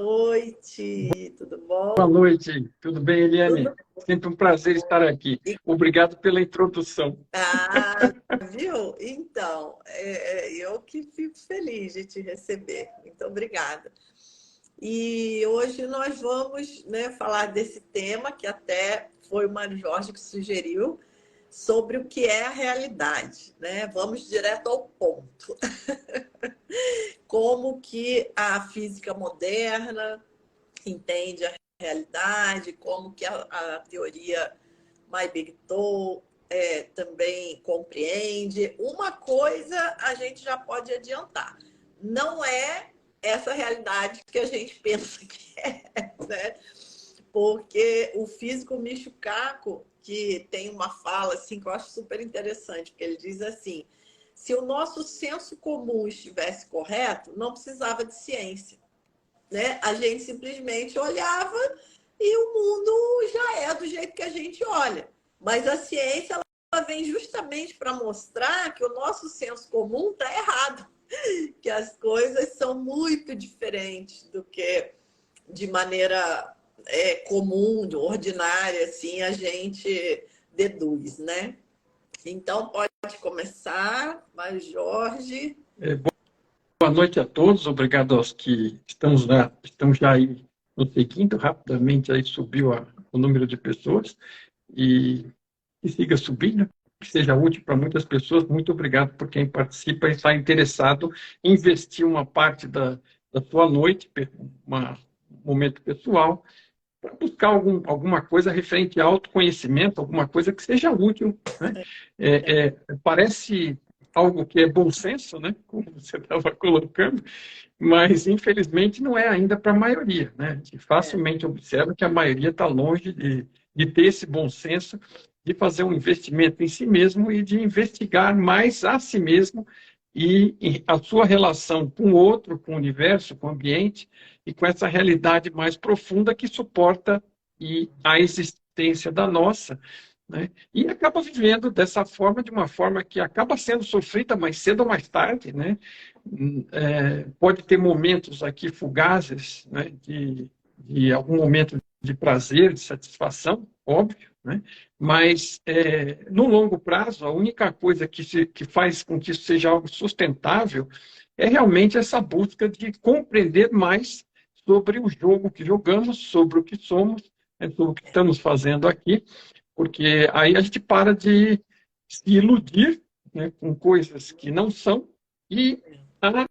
Noite, tudo Boa bom? noite, tudo bem, Eliane? Tudo. Sempre um prazer estar aqui. Obrigado pela introdução. Ah, viu? Então, eu que fico feliz de te receber. Muito obrigada. E hoje nós vamos, né, falar desse tema que até foi o Mário Jorge que sugeriu, sobre o que é a realidade, né? Vamos direto ao ponto. Como que a física moderna entende a realidade, como que a teoria Maibigtou também compreende. Uma coisa a gente já pode adiantar, não é essa realidade que a gente pensa que é, né? Porque o físico Michio Kaku, que tem uma fala assim que eu acho super interessante, porque ele diz assim: se o nosso senso comum estivesse correto, não precisava de ciência, né? A gente simplesmente olhava e o mundo já é do jeito que a gente olha. Mas a ciência ela vem justamente para mostrar que o nosso senso comum está errado, que as coisas são muito diferentes do que de maneira comum, ordinária, assim, a gente deduz, né? Então, pode começar, mas Jorge. Boa noite a todos, obrigado aos que estão já aí nos seguindo. Rapidamente aí subiu o número de pessoas e que siga subindo, que seja útil para muitas pessoas. Muito obrigado por quem participa e está interessado em investir uma parte da sua noite, um momento pessoal, para buscar alguma coisa referente a autoconhecimento, alguma coisa que seja útil, né? Parece algo que é bom senso, né? Como você estava colocando, mas infelizmente não é ainda para a maioria, né? A gente É, facilmente observa que a maioria está longe de ter esse bom senso, de fazer um investimento em si mesmo e de investigar mais a si mesmo e a sua relação com o outro, com o universo, com o ambiente e com essa realidade mais profunda que suporta a existência da nossa, né? E acaba vivendo dessa forma, de uma forma que acaba sendo sofrida mais cedo ou mais tarde, né? Pode ter momentos aqui fugazes, né? De algum momento de prazer, de satisfação, óbvio, né? Mas no longo prazo, a única coisa que faz com que isso seja algo sustentável é realmente essa busca de compreender mais sobre o jogo que jogamos, sobre o que somos, né, sobre o que estamos fazendo aqui, porque aí a gente para de se iludir, né, com coisas que não são e a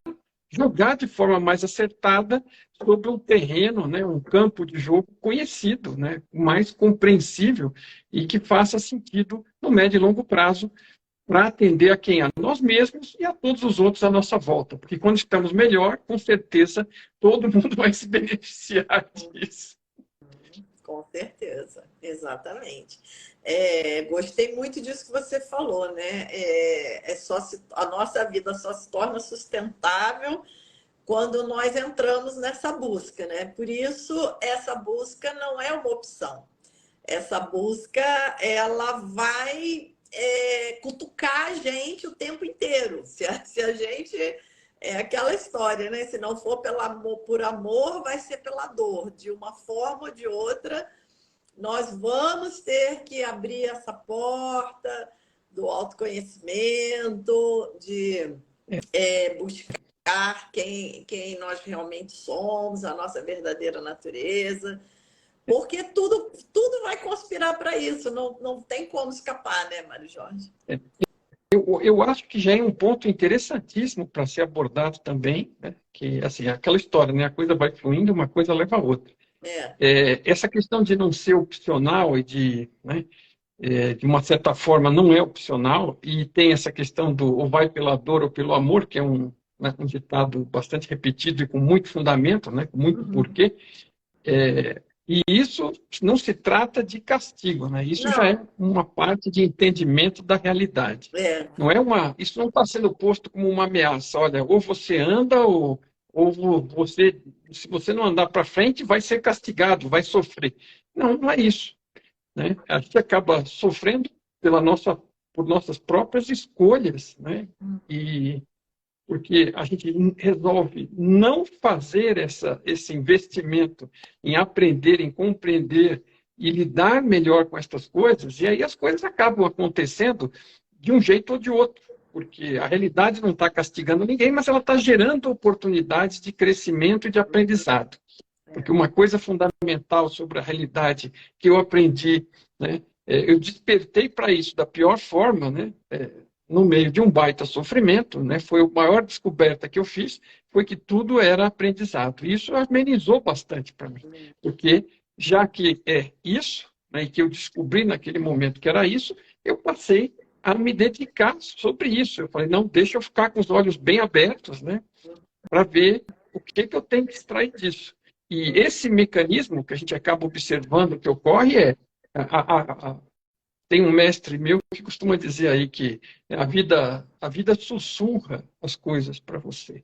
jogar de forma mais acertada sobre um terreno, né, um campo de jogo conhecido, né, mais compreensível e que faça sentido no médio e longo prazo para atender a quem? A nós mesmos e a todos os outros à nossa volta. Porque quando estamos melhor, com certeza, todo mundo vai se beneficiar disso. com certeza, exatamente. Gostei muito disso que você falou, né? A nossa vida só se torna sustentável quando nós entramos nessa busca, né? Por isso, essa busca não é uma opção. Essa busca, ela vai cutucar a gente o tempo inteiro. Se a gente... É aquela história, né? Se não for por amor, vai ser pela dor. De uma forma ou de outra, nós vamos ter que abrir essa porta do autoconhecimento, de buscar quem nós realmente somos, a nossa verdadeira natureza, porque tudo vai conspirar para isso, não tem como escapar, né, Mário Jorge? Eu acho que já é um ponto interessantíssimo para ser abordado também, né? Que assim, é aquela história, né? A coisa vai fluindo, uma coisa leva a outra. É. Essa questão de não ser opcional e né, de uma certa forma, não é opcional, e tem essa questão do ou vai pela dor ou pelo amor, que é né, um ditado bastante repetido e com muito fundamento, né, com muito Uhum. porquê. E isso não se trata de castigo, né? Isso já é Não, uma parte de entendimento da realidade. é, Não é isso não está sendo posto como uma ameaça. Olha, ou você anda ou você, se você não andar para frente, vai ser castigado, vai sofrer. Não, não é isso, né? A gente acaba sofrendo por nossas próprias escolhas, né? E, porque a gente resolve não fazer esse investimento em aprender, em compreender e lidar melhor com essas coisas, e aí as coisas acabam acontecendo de um jeito ou de outro, porque a realidade não está castigando ninguém, mas ela está gerando oportunidades de crescimento e de aprendizado. Porque uma coisa fundamental sobre a realidade que eu aprendi, né, eu despertei para isso da pior forma, né, no meio de um baita sofrimento, né, foi a maior descoberta que eu fiz, foi que tudo era aprendizado. E isso amenizou bastante para mim, porque já que é isso, né, e que eu descobri naquele momento que era isso, eu passei a me dedicar sobre isso. Eu falei, não, deixa eu ficar com os olhos bem abertos, né, para ver o que eu tenho que extrair disso. E esse mecanismo que a gente acaba observando que ocorre tem um mestre meu que costuma dizer aí que a vida sussurra as coisas para você.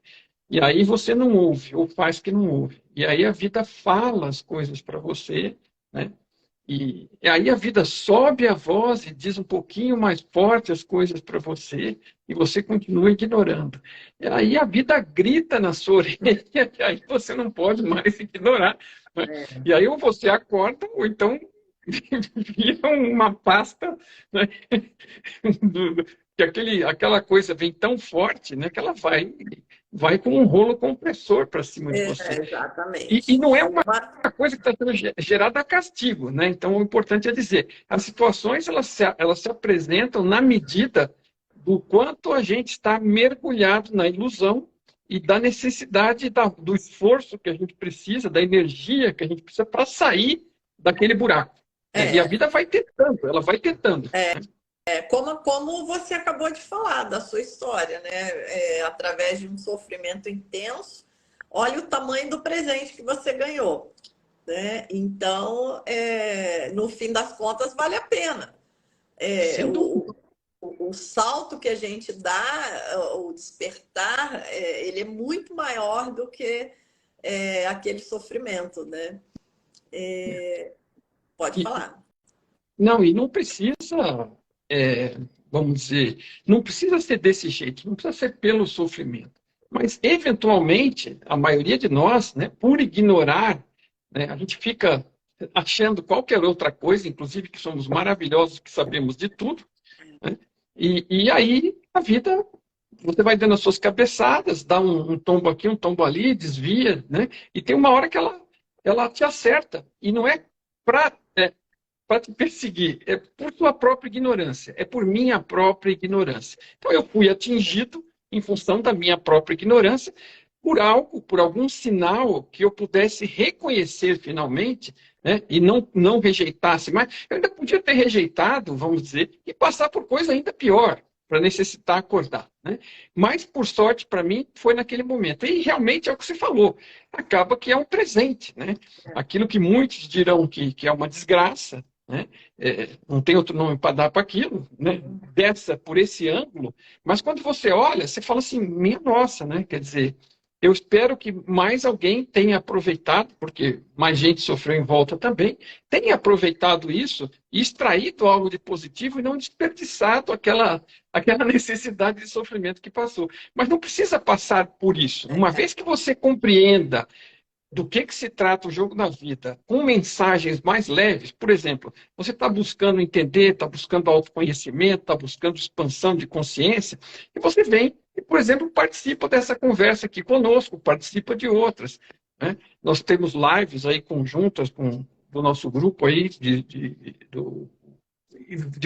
E aí você não ouve, ou faz que não ouve. E aí a vida fala as coisas para você, né? E aí a vida sobe a voz e diz um pouquinho mais forte as coisas para você, e você continua ignorando. E aí a vida grita na sua orelha, e aí você não pode mais ignorar. Né? E aí ou você acorda, ou então vira uma pasta, né? Que aquela coisa vem tão forte, né? Que ela vai com um rolo compressor para cima de você. Exatamente. E não é uma coisa que está sendo gerada a castigo, né? Então, o importante é dizer, as situações elas se apresentam na medida do quanto a gente está mergulhado na ilusão e da necessidade do esforço que a gente precisa, da energia que a gente precisa para sair daquele buraco. E a vida vai tentando, ela vai tentando. Como você acabou de falar da sua história, né? Através de um sofrimento intenso, olha o tamanho do presente que você ganhou, né? Então, no fim das contas, vale a pena. O salto que a gente dá, o despertar, ele é muito maior do que aquele sofrimento, né? Pode falar. Não, e não precisa, vamos dizer, não precisa ser desse jeito, não precisa ser pelo sofrimento. Mas, eventualmente, a maioria de nós, né, por ignorar, né, a gente fica achando qualquer outra coisa, inclusive que somos maravilhosos, que sabemos de tudo, né? E aí a vida, você vai dando as suas cabeçadas, dá um tombo aqui, um tombo ali, desvia, né? E tem uma hora que ela te acerta. E não é para te perseguir, é por sua própria ignorância, é por minha própria ignorância. Então eu fui atingido em função da minha própria ignorância, por algo, por algum sinal que eu pudesse reconhecer finalmente, né, e não rejeitasse mais. Eu ainda podia ter rejeitado, vamos dizer, e passar por coisa ainda pior, para necessitar acordar. Né? Mas, por sorte, para mim, foi naquele momento. E realmente é o que você falou, acaba que é um presente. Né? Aquilo que muitos dirão que é uma desgraça, né? Não tem outro nome para dar para aquilo, né? Dessa por esse ângulo, mas quando você olha, você fala assim, minha nossa, né? Quer dizer, eu espero que mais alguém tenha aproveitado, porque mais gente sofreu em volta também, tenha aproveitado isso e extraído algo de positivo e não desperdiçado aquela necessidade de sofrimento que passou. Mas não precisa passar por isso. Uma vez que você compreenda do que se trata o jogo da vida, com mensagens mais leves, por exemplo, você está buscando entender, está buscando autoconhecimento, está buscando expansão de consciência, e você vem e, por exemplo, participa dessa conversa aqui conosco, participa de outras. Né? Nós temos lives aí conjuntas do nosso grupo aí, de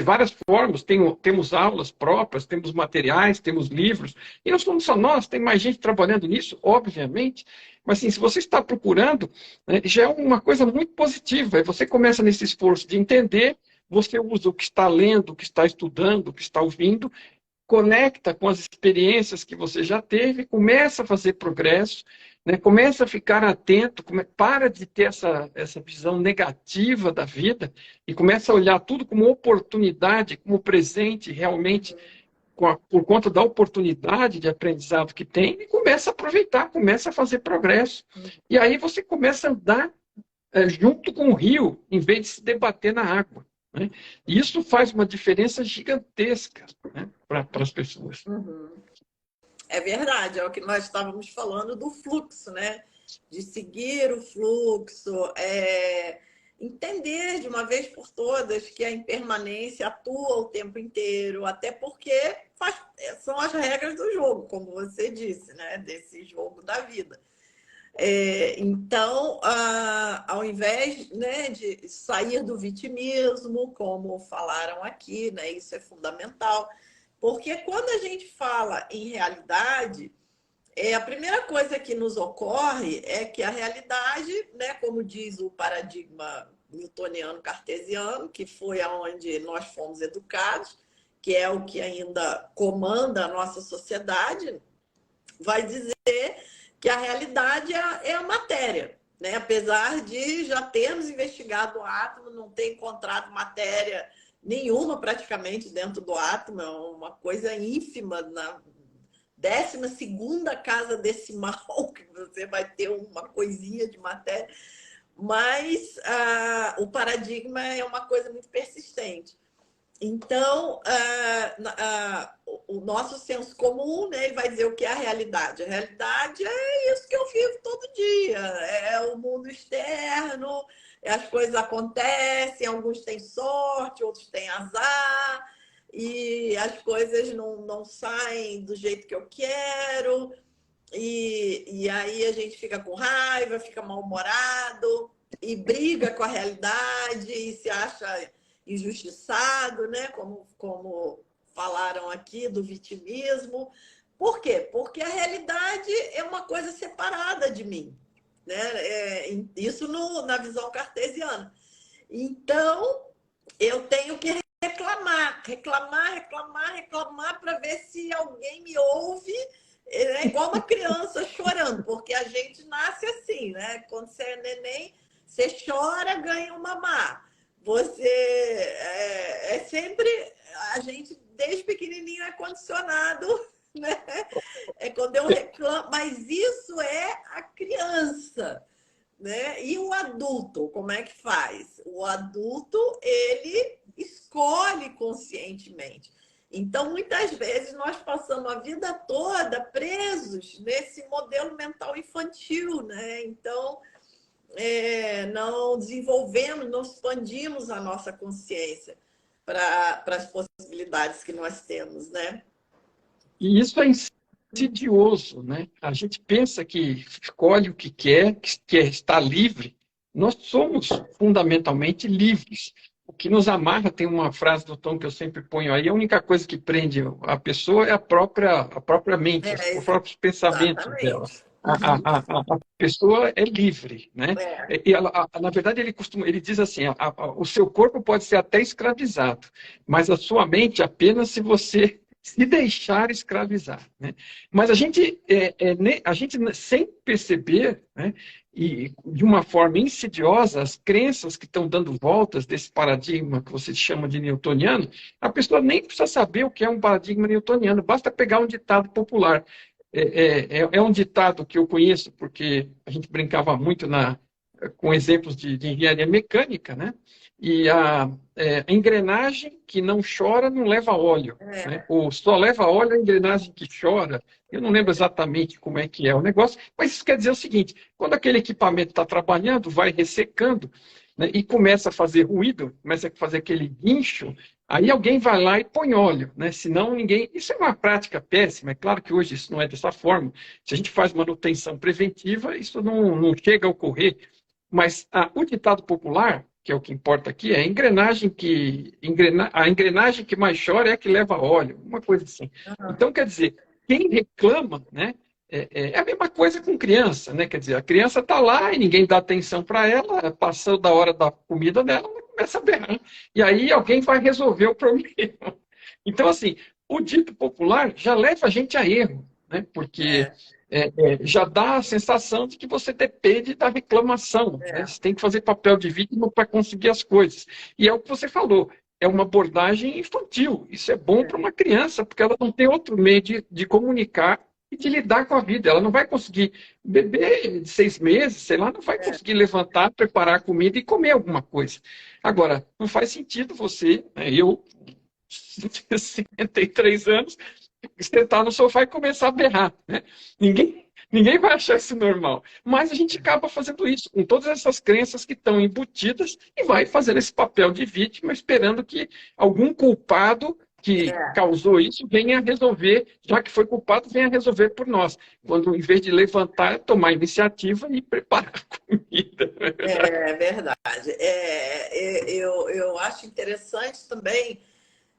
várias formas, temos aulas próprias, temos materiais, temos livros, e não somos só nós, tem mais gente trabalhando nisso, obviamente, mas assim, se você está procurando, né, já é uma coisa muito positiva, aí você começa nesse esforço de entender, você usa o que está lendo, o que está estudando, o que está ouvindo, conecta com as experiências que você já teve, começa a fazer progresso, né? Começa a ficar atento, para de ter essa visão negativa da vida e começa a olhar tudo como oportunidade, como presente realmente, por conta da oportunidade de aprendizado que tem, e começa a aproveitar, começa a fazer progresso. E aí você começa a andar junto com o rio, em vez de se debater na água. Né? E isso faz uma diferença gigantesca, né, para as pessoas. É verdade, é o que nós estávamos falando do fluxo, né? De seguir o fluxo, entender de uma vez por todas que a impermanência atua o tempo inteiro, até porque são as regras do jogo, como você disse, né? Desse jogo da vida. Então, ao invés, né, de sair do vitimismo, como falaram aqui, né, isso é fundamental, porque quando a gente fala em realidade, a primeira coisa que nos ocorre é que a realidade, né, como diz o paradigma newtoniano cartesiano, que foi aonde nós fomos educados, que é o que ainda comanda a nossa sociedade, vai dizer que a realidade é a matéria, né? Apesar de já termos investigado o átomo, não ter encontrado matéria nenhuma praticamente dentro do átomo, é uma coisa ínfima, na 12ª casa decimal que você vai ter uma coisinha de matéria, mas o paradigma é uma coisa muito persistente. Então, o nosso senso comum, né, ele vai dizer o que é a realidade. A realidade é isso que eu vivo todo dia. É o mundo externo, as coisas acontecem, alguns têm sorte, outros têm azar, e as coisas não saem do jeito que eu quero, e aí a gente fica com raiva, fica mal-humorado, e briga com a realidade, e se acha injustiçado, né? Como falaram aqui, do vitimismo. Por quê? Porque a realidade é uma coisa separada de mim, né? Isso na visão cartesiana. Então, eu tenho que reclamar para ver se alguém me ouve. É igual uma criança chorando, porque a gente nasce assim, né? Quando você é neném, você chora, ganha uma mamá. Você sempre, a gente desde pequenininho é condicionado, né? É quando eu reclamo, mas isso é a criança, né? E o adulto, como é que faz? O adulto, ele escolhe conscientemente. Então, muitas vezes, nós passamos a vida toda presos nesse modelo mental infantil, né? Então, não desenvolvemos, não expandimos a nossa consciência para as possibilidades que nós temos, né? E isso é insidioso, né? A gente pensa que escolhe o que quer estar livre. Nós somos fundamentalmente livres. O que nos amarra, tem uma frase do Tom que eu sempre ponho aí, a única coisa que prende a pessoa é a própria mente, os próprios pensamentos dela. Exatamente. A pessoa é livre, né? É, E na verdade, ele diz assim: o seu corpo pode ser até escravizado, mas a sua mente apenas se você se deixar escravizar, né? Mas a gente sem perceber, né? E de uma forma insidiosa, as crenças que estão dando voltas desse paradigma que você chama de newtoniano, a pessoa nem precisa saber o que é um paradigma newtoniano, basta pegar um ditado popular. É um ditado que eu conheço porque a gente brincava muito com exemplos de engenharia mecânica, né? E a engrenagem que não chora não leva óleo, né? Ou só leva óleo a engrenagem que chora. Eu não lembro exatamente como é que é o negócio, mas isso quer dizer o seguinte: quando aquele equipamento está trabalhando, vai ressecando, né, e começa a fazer ruído, começa a fazer aquele guincho, aí alguém vai lá e põe óleo, né? Senão ninguém. Isso é uma prática péssima. É claro que hoje isso não é dessa forma. Se a gente faz manutenção preventiva, isso não chega a ocorrer. Mas o ditado popular, que é o que importa aqui, é a engrenagem que mais chora é a que leva óleo, uma coisa assim. Então, quer dizer, quem reclama, né, é a mesma coisa com criança, né? Quer dizer, a criança está lá e ninguém dá atenção para ela, passou da hora da comida dela, ela começa a berrar. E aí alguém vai resolver o problema. Então, assim, o dito popular já leva a gente a erro, né? Porque já dá a sensação de que você depende da reclamação, né? Você tem que fazer papel de vítima para conseguir as coisas. E é o que você falou, é uma abordagem infantil. Isso é bom para uma criança, porque ela não tem outro meio de comunicar e de lidar com a vida. Ela não vai conseguir, bebê de 6 meses, sei lá, não vai conseguir levantar, preparar a comida e comer alguma coisa. Agora, não faz sentido você, né, eu, 53 anos, sentar no sofá e começar a berrar, né? Ninguém vai achar isso normal. Mas a gente acaba fazendo isso com todas essas crenças que estão embutidas e vai fazendo esse papel de vítima, esperando que algum culpado que É, causou isso venha resolver, já que foi culpado, venha resolver por nós. Quando, em vez de levantar, tomar iniciativa e preparar a comida. Não é verdade? é verdade. Eu acho interessante também,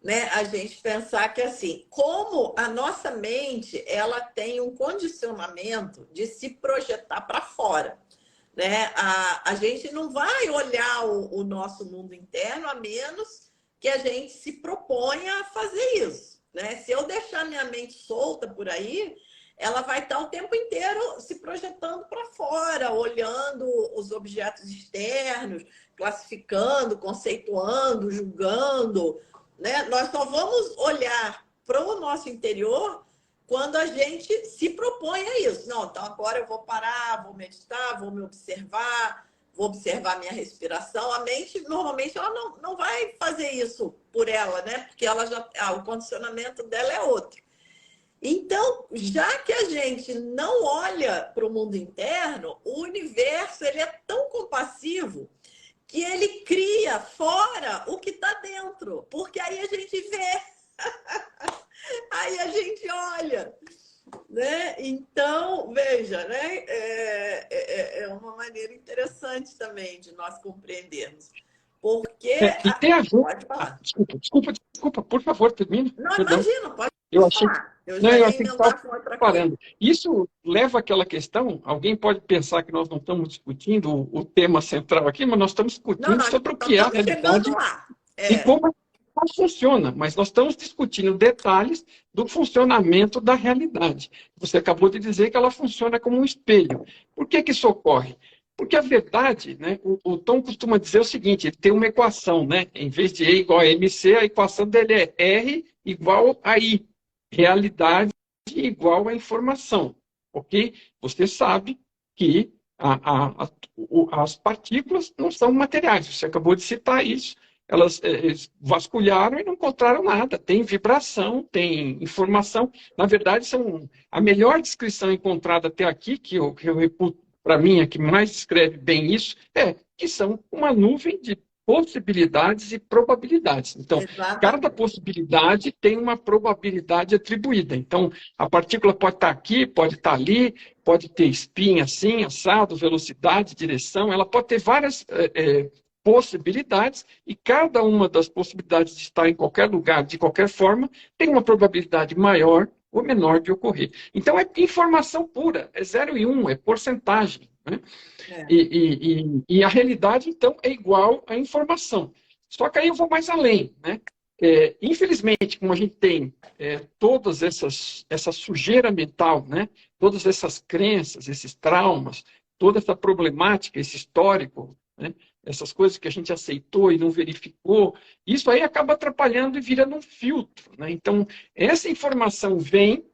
né, a gente pensar que assim, como a nossa mente ela tem um condicionamento de se projetar para fora, né? A gente não vai olhar o nosso mundo interno a menos que a gente se proponha a fazer isso, né? Se eu deixar minha mente solta por aí, ela vai estar o tempo inteiro se projetando para fora, olhando os objetos externos, classificando, conceituando, julgando, né? Nós só vamos olhar para o nosso interior quando a gente se propõe a isso. Não, então agora eu vou parar, vou meditar, vou me observar, vou observar minha respiração. A mente, normalmente, ela não vai fazer isso por ela, né? Porque ela já, o condicionamento dela é outro. Então, já que a gente não olha para o mundo interno, o universo ele é tão compassivo que ele cria fora o que está dentro, porque aí a gente vê, aí a gente olha, né? Então, veja, né? É uma maneira interessante também de nós compreendermos, porque E tem a ver. pode falar. Desculpa, por favor, termine. Não, Perdão. imagina, pode Eu achei. falar. Eu Não, já eu ia achei que estava emendar com outra coisa. parando. Isso leva àquela questão. Alguém pode pensar que nós não estamos discutindo o tema central aqui, mas nós estamos Não, discutindo nós sobre o que é a estamos chegando realidade lá. e como ela funciona, mas nós estamos discutindo detalhes do funcionamento da realidade. Você acabou de dizer que ela funciona como um espelho. Por que que isso ocorre? Porque a verdade, né, o Tom costuma dizer o seguinte, ele tem uma equação, né? Em vez de E igual a MC, a equação dele é R igual a I. Realidade igual a informação, ok? Você sabe que as partículas não são materiais. Você acabou de citar isso. Elas vasculharam e não encontraram nada. Tem vibração, tem informação. Na verdade, são a melhor descrição encontrada até aqui, que eu reputo para mim, a que mais descreve bem isso, é que são uma nuvem de possibilidades e probabilidades. Então, cada Exatamente. possibilidade tem uma probabilidade atribuída. Então, a partícula pode estar aqui, pode estar ali, pode ter spin assim, assado, velocidade, direção, ela pode ter várias possibilidades, e cada uma das possibilidades de estar em qualquer lugar, de qualquer forma, tem uma probabilidade maior ou menor de ocorrer. Então, é informação pura, é 0 e 1, é porcentagem. Né? E a realidade, então, é igual à informação. Só que aí eu vou mais além. Né? Infelizmente, como a gente tem todas essa sujeira mental, né? Todas essas crenças, esses traumas, toda essa problemática, esse histórico, né? Essas coisas que a gente aceitou e não verificou, isso aí acaba atrapalhando e vira um filtro. Né? Então, essa informação vem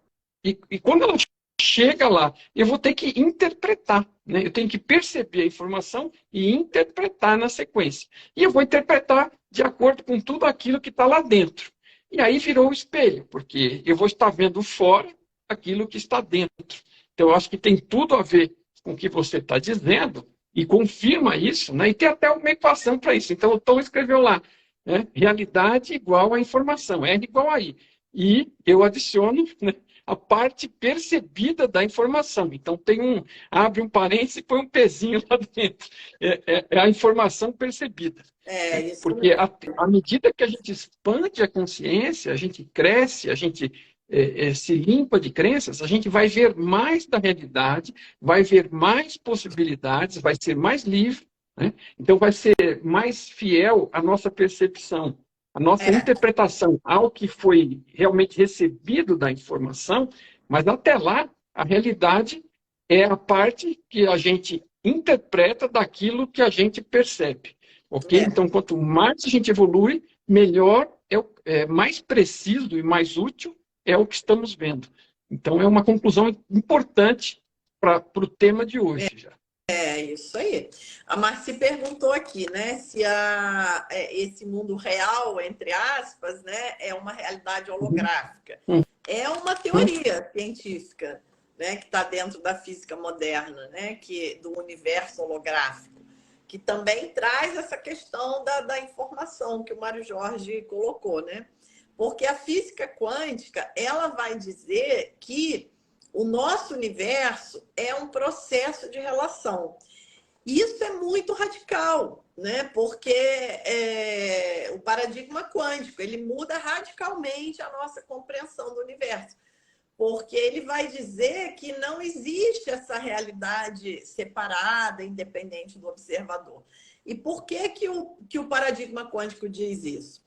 e quando ela chega lá, eu vou ter que interpretar. Né? Eu tenho que perceber a informação e interpretar na sequência. E eu vou interpretar de acordo com tudo aquilo que está lá dentro. E aí virou o espelho, porque eu vou estar vendo fora aquilo que está dentro. Então, eu acho que tem tudo a ver com o que você está dizendo e confirma isso, né? E tem até uma equação para isso. Então, o Tom escreveu lá, né? Realidade igual a informação, R igual a I. E eu adiciono, né, a parte percebida da informação. Então, abre um parênteses e põe um pezinho lá dentro. É a informação percebida. Isso Porque mesmo. à medida que a gente expande a consciência, a gente cresce, a gente se limpa de crenças, a gente vai ver mais da realidade, vai ver mais possibilidades, vai ser mais livre, né? Então vai ser mais fiel à nossa percepção, à nossa interpretação ao que foi realmente recebido da informação, mas até lá, a realidade é a parte que a gente interpreta daquilo que a gente percebe. Ok? Então, quanto mais a gente evolui, melhor, mais preciso e mais útil é o que estamos vendo. Então, é uma conclusão importante para o tema de hoje. Já. É isso aí. A Marci perguntou aqui, né, se esse mundo real, entre aspas, né, é uma realidade holográfica. é uma teoria científica, né, que está dentro da física moderna, né, do universo holográfico, que também traz essa questão da informação que o Mário Jorge colocou, né? Porque a física quântica, ela vai dizer que o nosso universo é um processo de relação. Isso é muito radical, né? Porque o paradigma quântico, ele muda radicalmente a nossa compreensão do universo. Porque ele vai dizer que não existe essa realidade separada, independente do observador. E por que o paradigma quântico diz isso?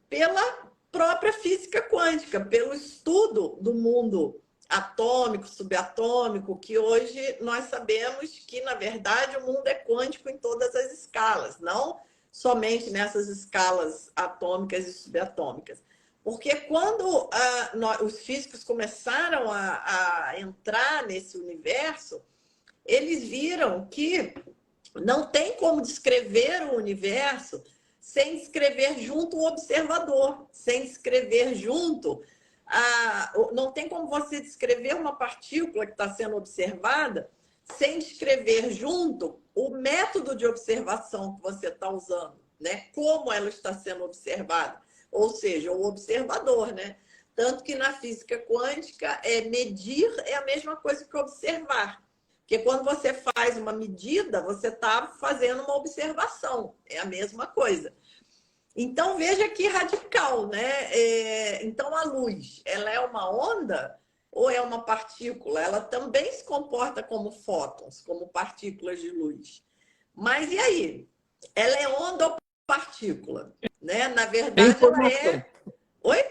Pela própria física quântica, pelo estudo do mundo atômico, subatômico, que hoje nós sabemos que, na verdade, o mundo é quântico em todas as escalas, não somente nessas escalas atômicas e subatômicas. Porque quando os físicos começaram a entrar nesse universo, eles viram que não tem como descrever o universo sem descrever junto o observador, sem descrever junto... não tem como você descrever uma partícula que está sendo observada sem descrever junto o método de observação que você está usando, né? Como ela está sendo observada. Ou seja, o observador, né? Tanto que na física quântica, medir é a mesma coisa que observar. Porque quando você faz uma medida, você está fazendo uma observação. É a mesma coisa. Então, veja que radical, né? Então, a luz, ela é uma onda ou é uma partícula? Ela também se comporta como fótons, como partículas de luz. Mas e aí? Ela é onda ou partícula? Né? Na verdade, ela é... Oi?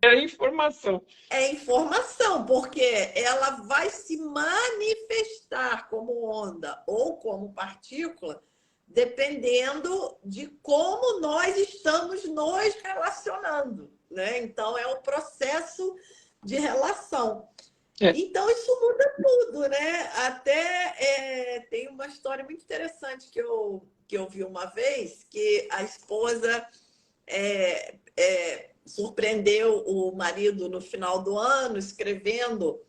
É informação. É informação, porque ela vai se manifestar como onda ou como partícula, dependendo de como nós estamos nos relacionando, né? Então, é um processo de relação. Então, isso muda tudo, né? Até tem uma história muito interessante que eu vi uma vez, que a esposa surpreendeu o marido no final do ano, escrevendo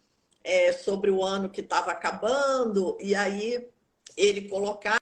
sobre o ano que estava acabando, e aí ele colocava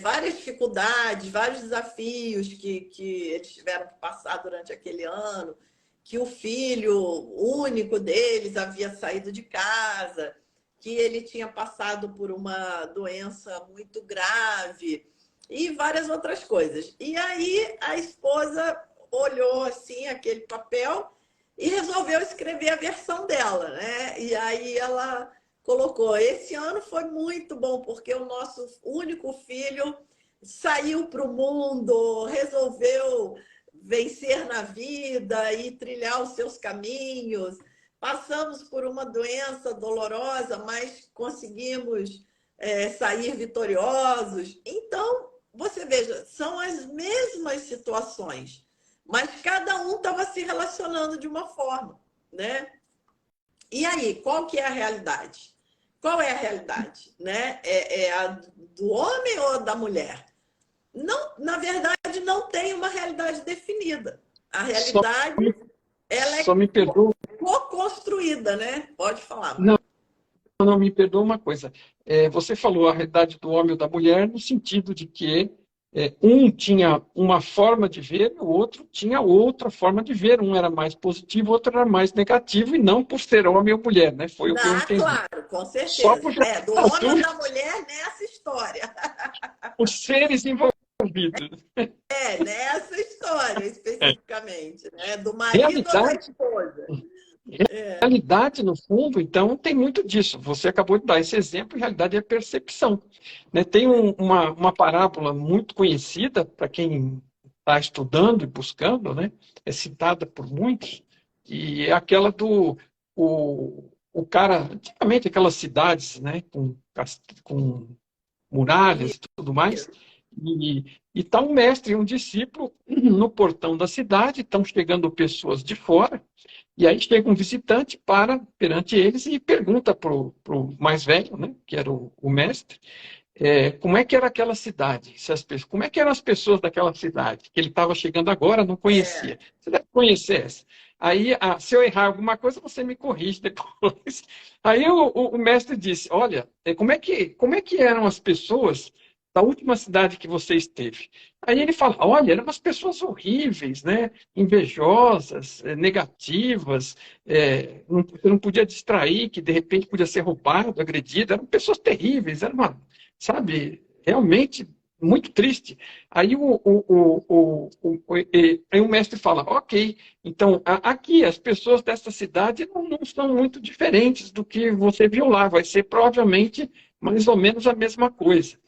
várias dificuldades, vários desafios que eles tiveram que passar durante aquele ano, que o filho único deles havia saído de casa, que ele tinha passado por uma doença muito grave e várias outras coisas. E aí a esposa olhou assim aquele papel e resolveu escrever a versão dela, né? E aí ela colocou: esse ano foi muito bom, porque o nosso único filho saiu para o mundo, resolveu vencer na vida e trilhar os seus caminhos. Passamos por uma doença dolorosa, mas conseguimos sair vitoriosos. Então, você veja, são as mesmas situações, mas cada um estava se relacionando de uma forma, né? E aí, qual que é a realidade? Qual é a realidade? Né? É a do homem ou da mulher? Não, na verdade, não tem uma realidade definida. A realidade, ela é co-construída, né? Pode falar. Não, me perdoa uma coisa. Você falou a realidade do homem ou da mulher no sentido de que um tinha uma forma de ver e o outro tinha outra forma de ver. Um era mais positivo, o outro era mais negativo, e não por ser homem ou mulher, né? Foi o que eu entendi. Claro, com certeza. Só por do homem ou da mulher nessa história. Os seres envolvidos. Nessa história especificamente, né? Do marido ou da esposa. Realidade, no fundo, então, tem muito disso. Você acabou de dar esse exemplo, e realidade é percepção. Né? Tem uma parábola muito conhecida para quem está estudando e buscando, né? É citada por muitos, e é aquela do o cara, antigamente aquelas cidades, né, com muralhas e tudo mais, e está um mestre e um discípulo no portão da cidade, estão chegando pessoas de fora, e aí chega um visitante perante eles e pergunta para o mais velho, né, que era o mestre, como é que era aquela cidade, como é que eram as pessoas daquela cidade, que ele estava chegando agora, não conhecia. Você deve conhecer essa. Aí, se eu errar alguma coisa, você me corrige depois. Aí o mestre disse, olha, como é que eram as pessoas da última cidade que você esteve? Aí ele fala, olha, eram umas pessoas horríveis, né? Invejosas, negativas, você não podia distrair, que de repente podia ser roubado, agredido, eram pessoas terríveis, era uma, sabe, realmente muito triste. Aí aí o mestre fala, ok, então aqui as pessoas dessa cidade não são muito diferentes do que você viu lá, vai ser provavelmente mais ou menos a mesma coisa.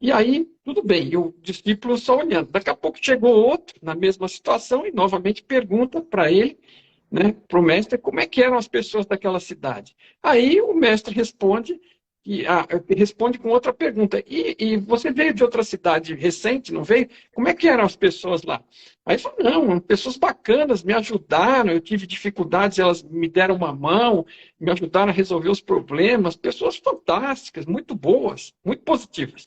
E aí, tudo bem, e o discípulo só olhando. Daqui a pouco chegou outro na mesma situação e novamente pergunta para ele, né, para o mestre, como é que eram as pessoas daquela cidade. Aí o mestre responde, responde com outra pergunta. E você veio de outra cidade recente, não veio? Como é que eram as pessoas lá? Aí ele falou, não, pessoas bacanas, me ajudaram, eu tive dificuldades, elas me deram uma mão, me ajudaram a resolver os problemas, pessoas fantásticas, muito boas, muito positivas.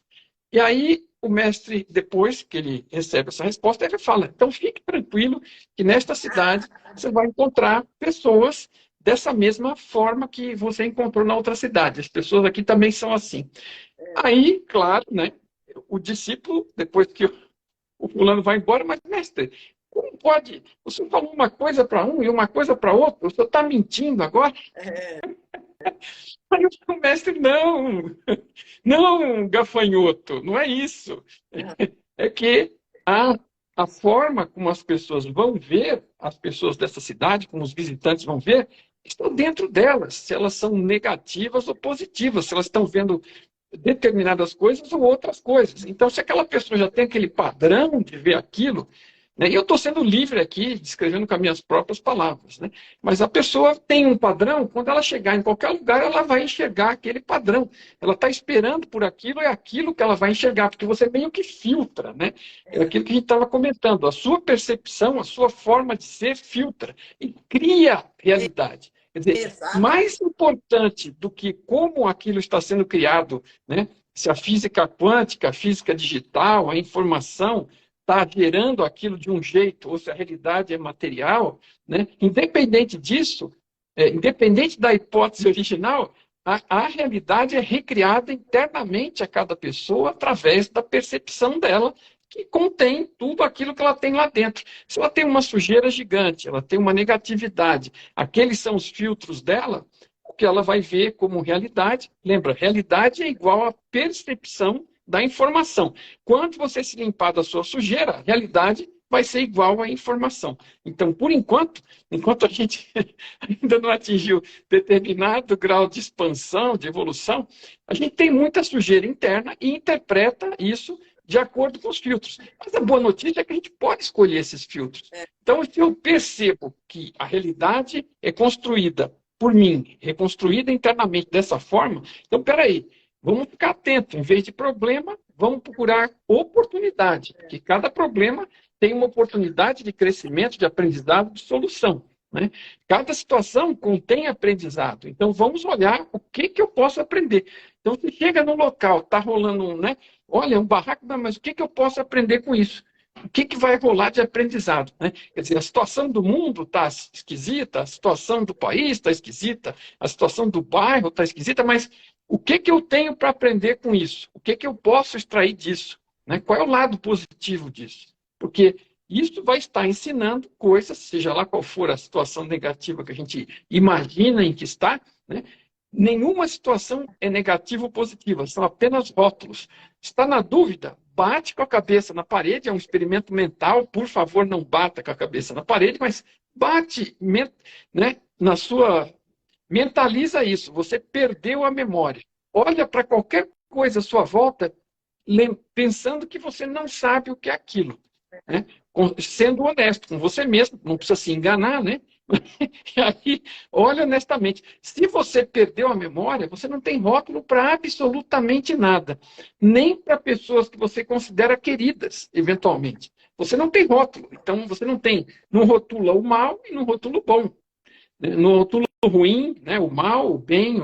E aí o mestre, depois que ele recebe essa resposta, ele fala, então fique tranquilo que nesta cidade você vai encontrar pessoas dessa mesma forma que você encontrou na outra cidade. As pessoas aqui também são assim. Aí, claro, né, o discípulo, depois que o fulano vai embora, mas mestre, como pode? O senhor falou uma coisa para um e uma coisa para outro, o senhor está mentindo agora? Aí o mestre, não, não, gafanhoto, não é isso. É que a forma como as pessoas vão ver, as pessoas dessa cidade, como os visitantes vão ver, está dentro delas, se elas são negativas ou positivas, se elas estão vendo determinadas coisas ou outras coisas. Então, se aquela pessoa já tem aquele padrão de ver aquilo, né, e eu estou sendo livre aqui, descrevendo com as minhas próprias palavras, né, mas a pessoa tem um padrão, quando ela chegar em qualquer lugar, ela vai enxergar aquele padrão. Ela está esperando por aquilo, é aquilo que ela vai enxergar, porque você meio que filtra, né? É aquilo que a gente estava comentando. A sua percepção, a sua forma de ser filtra e cria realidade. Quer dizer, Exatamente. mais importante do que como aquilo está sendo criado, né? Se a física quântica, a física digital, a informação está gerando aquilo de um jeito, ou se a realidade é material, né? Independente disso, independente da hipótese original, a realidade é recriada internamente a cada pessoa através da percepção dela, que contém tudo aquilo que ela tem lá dentro. Se ela tem uma sujeira gigante, ela tem uma negatividade, aqueles são os filtros dela, o que ela vai ver como realidade. Lembra, realidade é igual à percepção da informação. Quando você se limpar da sua sujeira, a realidade vai ser igual à informação. Então, por enquanto a gente ainda não atingiu determinado grau de expansão, de evolução, a gente tem muita sujeira interna e interpreta isso de acordo com os filtros. Mas a boa notícia é que a gente pode escolher esses filtros. Então, se eu percebo que a realidade é construída por mim, reconstruída internamente dessa forma, então, peraí, vamos ficar atento. Em vez de problema, vamos procurar oportunidade. Que cada problema tem uma oportunidade de crescimento, de aprendizado, de solução. Né? Cada situação contém aprendizado. Então, vamos olhar o que eu posso aprender. Então, se chega no local, está rolando né? Olha, um barraco, mas o que eu posso aprender com isso? O que vai rolar de aprendizado? Né? Quer dizer, a situação do mundo está esquisita, a situação do país está esquisita, a situação do bairro está esquisita, mas o que eu tenho para aprender com isso? O que eu posso extrair disso? Né? Qual é o lado positivo disso? Porque isso vai estar ensinando coisas, seja lá qual for a situação negativa que a gente imagina em que está, né? Nenhuma situação é negativa ou positiva, são apenas rótulos. Está na dúvida? Bate com a cabeça na parede, é um experimento mental, por favor, não bata com a cabeça na parede, mas bate né, na sua... Mentaliza isso, você perdeu a memória. Olha para qualquer coisa à sua volta, pensando que você não sabe o que é aquilo. Né? Sendo honesto com você mesmo, não precisa se enganar, né? E aí, olha honestamente, se você perdeu a memória, você não tem rótulo para absolutamente nada, nem para pessoas que você considera queridas, eventualmente. Você não tem rótulo, então você não rotula o mal e não rotula o bom. Né? Não rotula o ruim, né? O mal, o bem,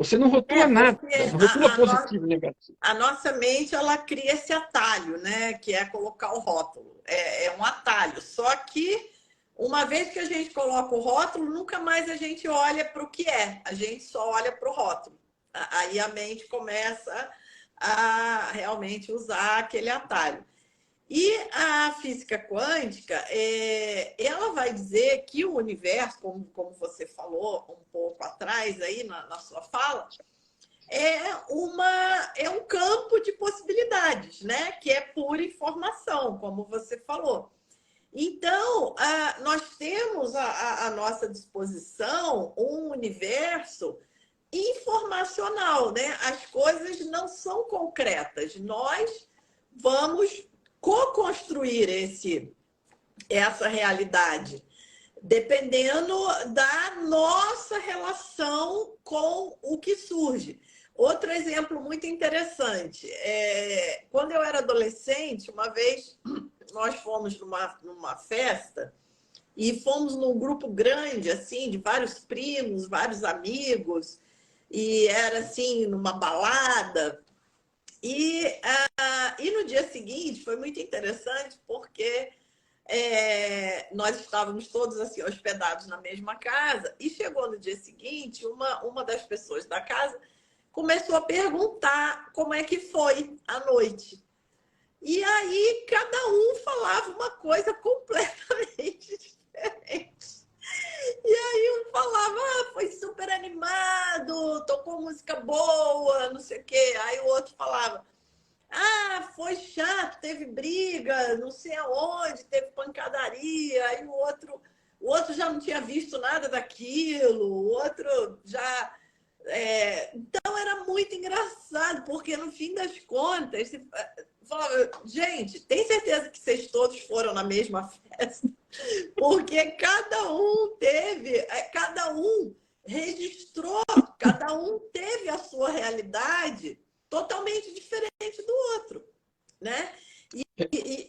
Você não rotula nada, Porque não rotula positivo e negativo. a nossa mente, ela cria esse atalho, né? Que é colocar o rótulo. É um atalho. Só que, uma vez que a gente coloca o rótulo, nunca mais a gente olha para o que é. A gente só olha para o rótulo. Aí a mente começa a realmente usar aquele atalho. E a física quântica, ela vai dizer que o universo, como você falou um pouco atrás aí na sua fala, é um campo de possibilidades, né? Que é pura informação, como você falou. Então, nós temos à nossa disposição um universo informacional, né? As coisas não são concretas. Nós vamos co-construir essa realidade, dependendo da nossa relação com o que surge. Outro exemplo muito interessante, quando eu era adolescente, uma vez nós fomos numa festa e fomos num grupo grande, assim, de vários primos, vários amigos, e era assim, numa balada. E no dia seguinte foi muito interessante porque nós estávamos todos assim hospedados na mesma casa e chegou no dia seguinte uma das pessoas da casa começou a perguntar como é que foi a noite. E aí cada um falava uma coisa completamente diferente. E aí um falava, foi super animado, tocou música boa, não sei o quê. Aí o outro falava, foi chato, teve briga, não sei aonde, teve pancadaria. Aí o outro já não tinha visto nada daquilo, o outro já... Então era muito engraçado, porque no fim das contas, você falava, gente, tem certeza que vocês todos foram na mesma festa? Porque cada um registrou, cada um teve a sua realidade totalmente diferente do outro, né?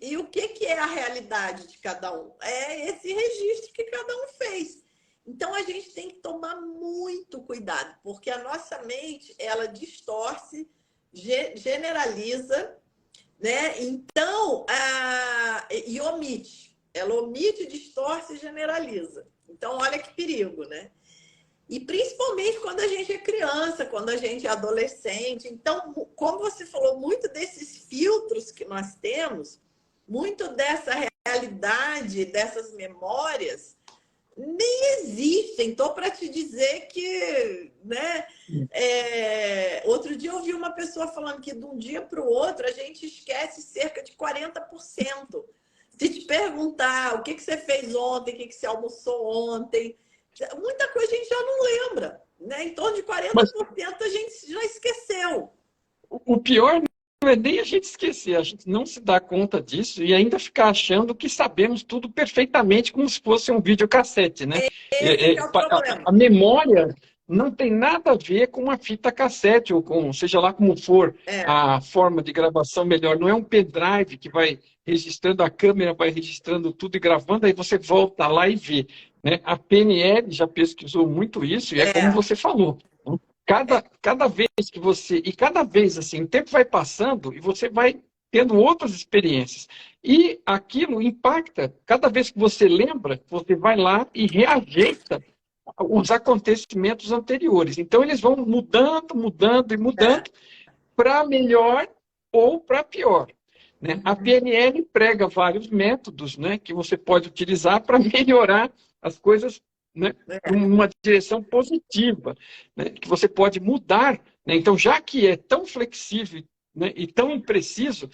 E o que é a realidade de cada um? É esse registro que cada um fez. Então, a gente tem que tomar muito cuidado, porque a nossa mente, ela distorce, generaliza, né? Então, e omite. Ela omite, distorce e generaliza. Então, olha que perigo, né? E principalmente quando a gente é criança, quando a gente é adolescente. Então, como você falou, muito desses filtros que nós temos, muito dessa realidade, dessas memórias, nem existem. Estou para te dizer que, né? Outro dia eu ouvi uma pessoa falando que de um dia para o outro a gente esquece cerca de 40%. Se te perguntar o que você fez ontem, o que você almoçou ontem, muita coisa a gente já não lembra, né? Em torno de 40% a gente já esqueceu. O pior não é nem a gente esquecer, a gente não se dá conta disso e ainda ficar achando que sabemos tudo perfeitamente como se fosse um videocassete, né? Esse é o problema. A memória não tem nada a ver com uma fita cassete ou com, seja lá como for, a forma de gravação melhor. Não é um pendrive que vai registrando, a câmera vai registrando tudo e gravando, aí você volta lá e vê, né? A PNL já pesquisou muito isso e é como você falou. Cada vez que você... E cada vez, assim, o tempo vai passando e você vai tendo outras experiências. E aquilo impacta. Cada vez que você lembra, você vai lá e reajeita os acontecimentos anteriores. Então, eles vão mudando, mudando e mudando para melhor ou para pior. Né? A PNL prega vários métodos, né, que você pode utilizar para melhorar as coisas, né, numa direção positiva, né, que você pode mudar. Né? Então, já que é tão flexível, né, e tão impreciso,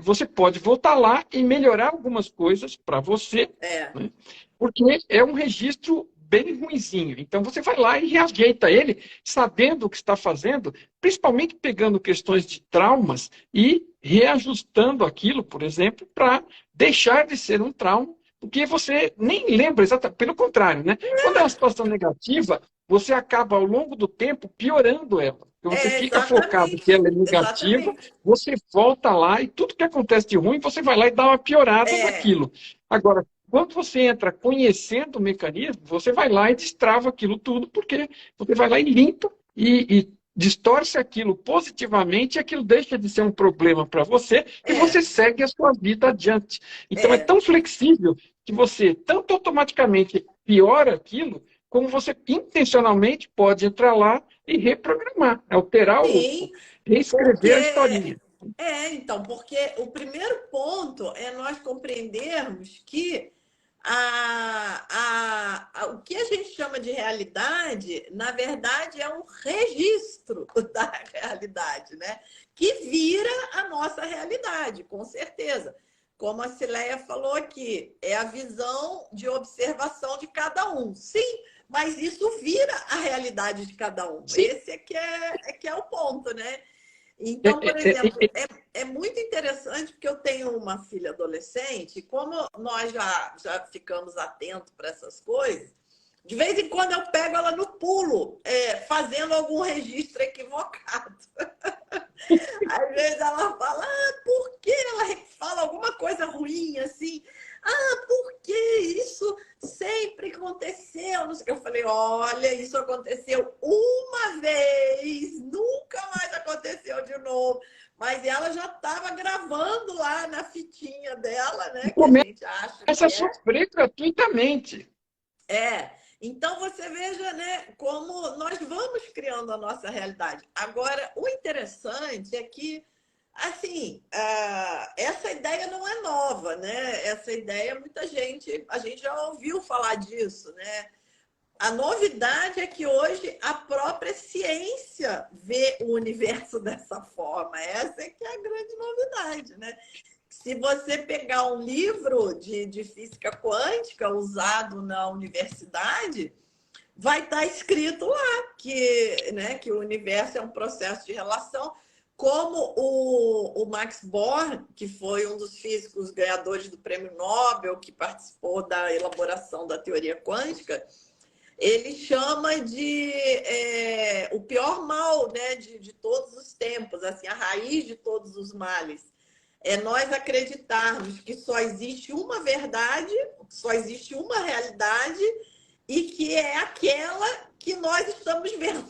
você pode voltar lá e melhorar algumas coisas para você, né? Porque é um registro bem ruinzinho. Então, você vai lá e reajeita ele, sabendo o que está fazendo, principalmente pegando questões de traumas e reajustando aquilo, por exemplo, para deixar de ser um trauma, porque você nem lembra exatamente, pelo contrário, né? Quando é uma situação negativa, você acaba, ao longo do tempo, piorando ela. Porque você fica focado que ela é negativa, você volta lá e tudo que acontece de ruim, você vai lá e dá uma piorada naquilo. Agora, quando você entra conhecendo o mecanismo, você vai lá e destrava aquilo tudo, porque você vai lá e limpa e distorce aquilo positivamente, e aquilo deixa de ser um problema para você, e você segue a sua vida adiante. Então, é tão flexível que você tanto automaticamente piora aquilo, como você intencionalmente pode entrar lá e reprogramar, alterar, reescrever a historinha. Então, porque o primeiro ponto é nós compreendermos que o que a gente chama de realidade, na verdade, é um registro da realidade, né? Que vira a nossa realidade, com certeza. Como a Cileia falou aqui, é a visão de observação de cada um. Sim, mas isso vira a realidade de cada um. Sim. Esse é que é o ponto, né? Então, por exemplo, é muito interessante porque eu tenho uma filha adolescente, como nós já ficamos atentos para essas coisas, de vez em quando eu pego ela no pulo, fazendo algum registro equivocado. Às vezes ela fala, por que? Ela fala alguma coisa ruim, assim. Porque isso sempre aconteceu. Não sei o que. Eu falei, olha, isso aconteceu uma vez, nunca mais aconteceu de novo. Mas ela já estava gravando lá na fitinha dela, né? Que a gente acha que a sofrer gratuitamente. Então, você veja, né, como nós vamos criando a nossa realidade. Agora, o interessante é que, assim, essa ideia não é nova, né? Essa ideia, a gente já ouviu falar disso, né? A novidade é que hoje a própria ciência vê o universo dessa forma. Essa é que é a grande novidade, né? Se você pegar um livro de física quântica usado na universidade, vai estar escrito lá que o universo é um processo de relação, como o Max Born, que foi um dos físicos ganhadores do Prêmio Nobel, que participou da elaboração da teoria quântica, ele chama de o pior mal, né, de todos os tempos, assim, a raiz de todos os males. É nós acreditarmos que só existe uma verdade, só existe uma realidade e que é aquela que nós estamos vendo.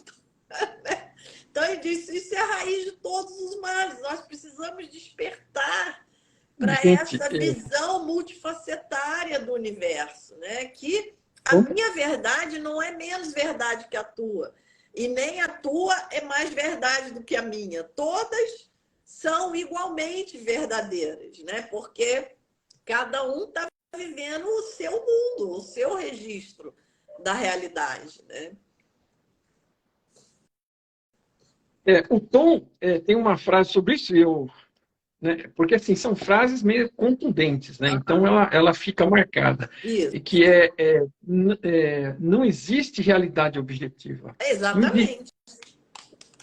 Então, ele disse, isso é a raiz de todos os males. Nós precisamos despertar para essa visão multifacetária do universo, né? Que a minha verdade não é menos verdade que a tua. E nem a tua é mais verdade do que a minha. Todas são igualmente verdadeiras, né? Porque cada um está vivendo o seu mundo, o seu registro da realidade, né? O Tom tem uma frase sobre isso, né? Porque assim, são frases meio contundentes, né? Então ela fica marcada. Isso. E que não existe realidade objetiva. Exatamente.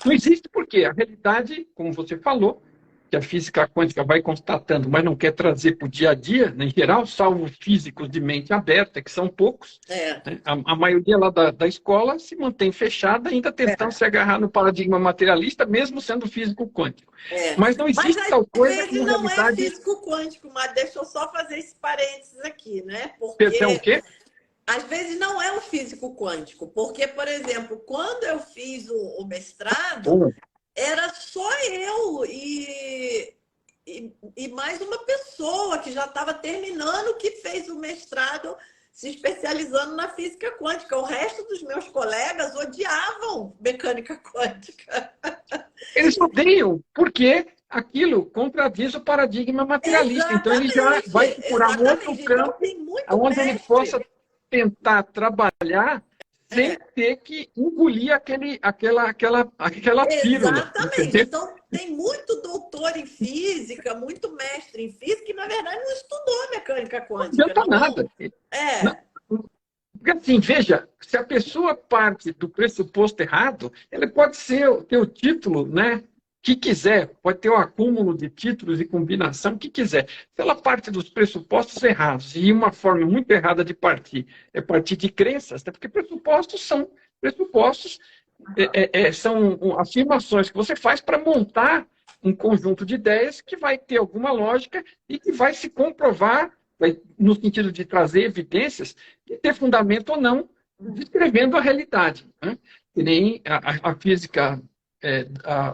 Não existe porque a realidade, como você falou, que a física quântica vai constatando, mas não quer trazer para o dia a dia, né, em geral, salvo físicos de mente aberta, que são poucos. Né? A maioria lá da escola se mantém fechada, ainda tentando se agarrar no paradigma materialista, mesmo sendo físico quântico. Mas não existe tal coisa que não realidade... é físico quântico, mas deixa eu só fazer esse parênteses aqui, né? Porque... Perdão, o quê? Às vezes não é um físico quântico, porque, por exemplo, quando eu fiz o mestrado, era só eu e mais uma pessoa que já estava terminando, que fez o mestrado se especializando na física quântica. O resto dos meus colegas odiavam mecânica quântica. Eles odeiam, porque aquilo contradiz o paradigma materialista. Então, ele já vai procurar um outro campo onde ele possa tentar trabalhar sem ter que engolir aquela pílula. Exatamente. Entendeu? Então, tem muito doutor em física, muito mestre em física, que, na verdade, não estudou mecânica quântica. Não adianta nada. Porque, assim, veja, se a pessoa parte do pressuposto errado, ela pode ter o título, né, que quiser, pode ter o acúmulo de títulos e combinação que quiser. Se ela parte dos pressupostos errados, e uma forma muito errada de partir é partir de crenças, né? Porque pressupostos são afirmações que você faz para montar um conjunto de ideias que vai ter alguma lógica e que vai se comprovar, no sentido de trazer evidências, de ter fundamento ou não, descrevendo a realidade. Né? Que nem a física,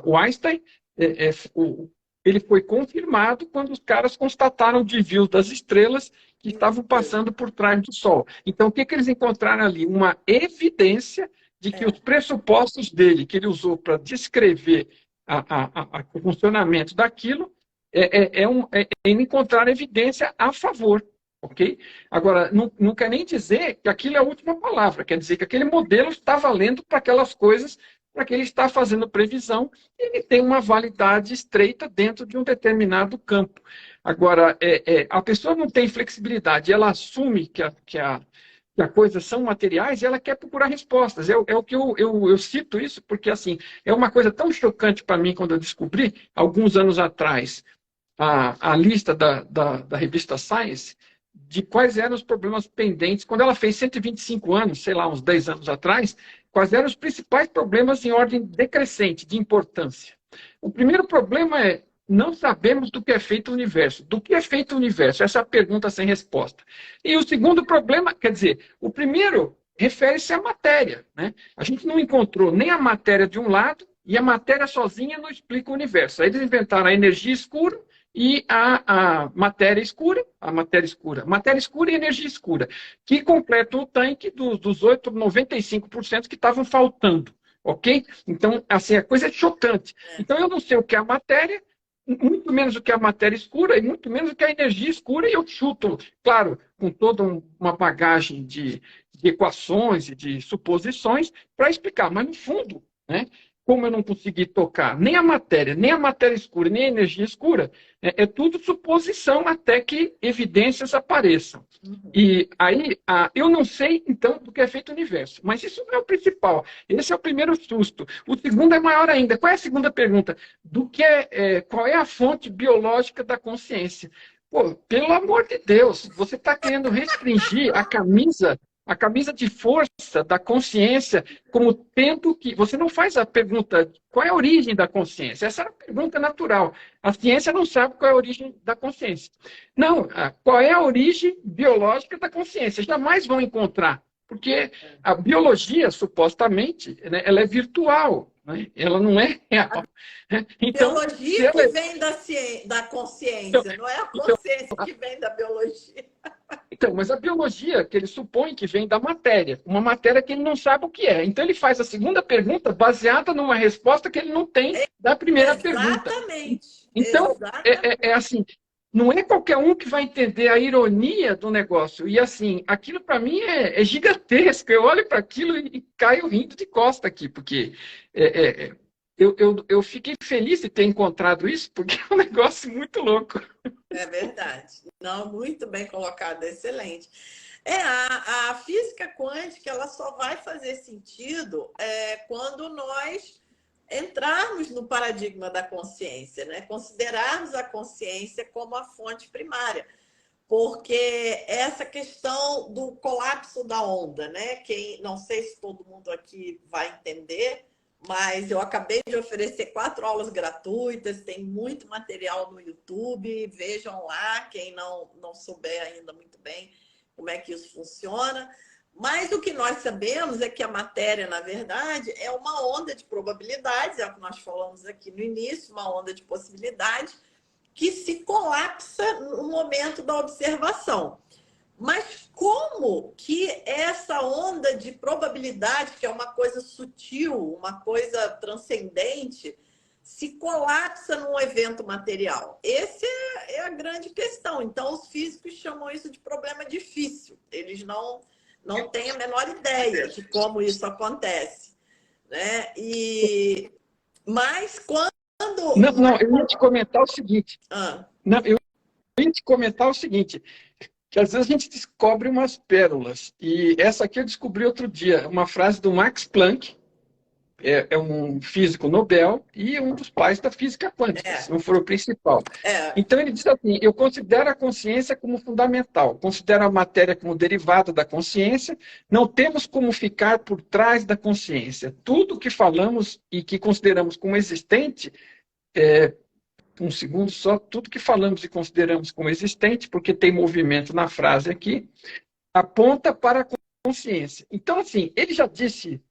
o Einstein, ele foi confirmado quando os caras constataram o desvio das estrelas que estavam passando por trás do Sol. Então, o que eles encontraram ali? Uma evidência de que os pressupostos dele, que ele usou para descrever o funcionamento daquilo, encontrar evidência a favor. Ok? Agora, não quer nem dizer que aquilo é a última palavra, quer dizer que aquele modelo está valendo para aquelas coisas, para que ele está fazendo previsão, ele tem uma validade estreita dentro de um determinado campo. Agora, a pessoa não tem flexibilidade, ela assume que a coisa são materiais e ela quer procurar respostas. É o que eu cito isso, porque assim, é uma coisa tão chocante para mim quando eu descobri, alguns anos atrás, a lista da revista Science, de quais eram os problemas pendentes. Quando ela fez 125 anos, sei lá, uns 10 anos atrás, quais eram os principais problemas em ordem decrescente, de importância. O primeiro problema é, não sabemos do que é feito o universo. Do que é feito o universo? Essa é a pergunta sem resposta. E o segundo problema, quer dizer, o primeiro refere-se à matéria, né? A gente não encontrou nem a matéria de um lado, e a matéria sozinha não explica o universo. Aí eles inventaram a energia escura, e a matéria escura e energia escura, que completam o tanque dos 95% que estavam faltando, ok? Então, assim, a coisa é chocante. Então, eu não sei o que é a matéria, muito menos o que é a matéria escura e muito menos o que é a energia escura, e eu chuto, claro, com toda uma bagagem de equações e de suposições para explicar, mas no fundo, né? Como eu não consegui tocar nem a matéria escura, nem a energia escura, é tudo suposição até que evidências apareçam. E aí, eu não sei, então, do que é feito o universo. Mas isso não é o principal. Esse é o primeiro susto. O segundo é maior ainda. Qual é a segunda pergunta? Qual é a fonte biológica da consciência? Pô, pelo amor de Deus, você está querendo restringir a camisa de força da consciência, como tendo que... Você não faz a pergunta, qual é a origem da consciência? Essa é a pergunta natural. A ciência não sabe qual é a origem da consciência. Não, qual é a origem biológica da consciência? Jamais vão encontrar, porque a biologia, supostamente, né, ela é virtual, né? Ela não é real. Então, biologia que vem da consciência, não é a consciência que vem da biologia. Então, mas a biologia, que ele supõe que vem da matéria, uma matéria que ele não sabe o que é. Então, ele faz a segunda pergunta baseada numa resposta que ele não tem da primeira pergunta. Exatamente. Então, é assim, não é qualquer um que vai entender a ironia do negócio. E, assim, aquilo para mim é gigantesco. Eu olho para aquilo e caio rindo de costa aqui, porque eu fiquei feliz de ter encontrado isso, porque é um negócio muito louco. É verdade. Não, muito bem colocado, excelente. A física quântica ela só vai fazer sentido quando nós entrarmos no paradigma da consciência, né? Considerarmos a consciência como a fonte primária. Porque essa questão do colapso da onda, né? Não sei se todo mundo aqui vai entender, mas eu acabei de oferecer 4 aulas gratuitas, tem muito material no YouTube, vejam lá, quem não souber ainda muito bem como é que isso funciona. Mas o que nós sabemos é que a matéria, na verdade, é uma onda de probabilidades, é o que nós falamos aqui no início, uma onda de possibilidades que se colapsa no momento da observação. Mas como que essa onda de probabilidade, que é uma coisa sutil, uma coisa transcendente, se colapsa num evento material? Essa é a grande questão. Então, os físicos chamam isso de problema difícil. Eles não têm a menor ideia de como isso acontece, né? Mas quando... Não, eu ia te comentar o seguinte. Não, eu ia te comentar o seguinte, que às vezes a gente descobre umas pérolas. E essa aqui eu descobri outro dia, uma frase do Max Planck, é um físico Nobel e um dos pais da física quântica, se não for o principal. Então ele diz assim, eu considero a consciência como fundamental, considero a matéria como derivada da consciência, não temos como ficar por trás da consciência. Tudo que falamos e que consideramos como existente, um segundo só, tudo que falamos e consideramos como existente, porque tem movimento na frase aqui, aponta para a consciência. Então, assim, ele já disse